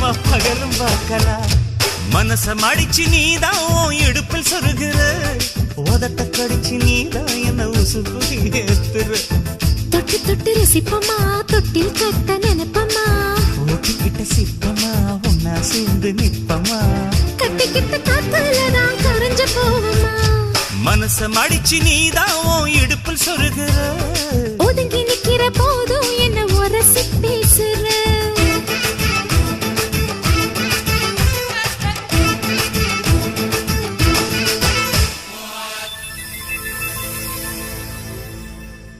வா பகலும் பார்க்கலாம். மனச மடிச்சு நீதான் இடுப்பில் சொருகிற, உதட்ட கடிச்சு நீதான் என்ன உசுப்பு ஏத்துற. தொட்டு தொட்டு ரசிப்பமா, தொட்டில் கட்ட நினைப்பமா, ஓட்டிக்கிட்ட சிப்பமா ஒன்னா சேர்ந்து நிப்பமா, கட்டிக்கிட்ட காத்துலதான் கரைஞ்சு போவமா. மனச மடிச்சு நீதான் இடுப்பில் சொருகிற,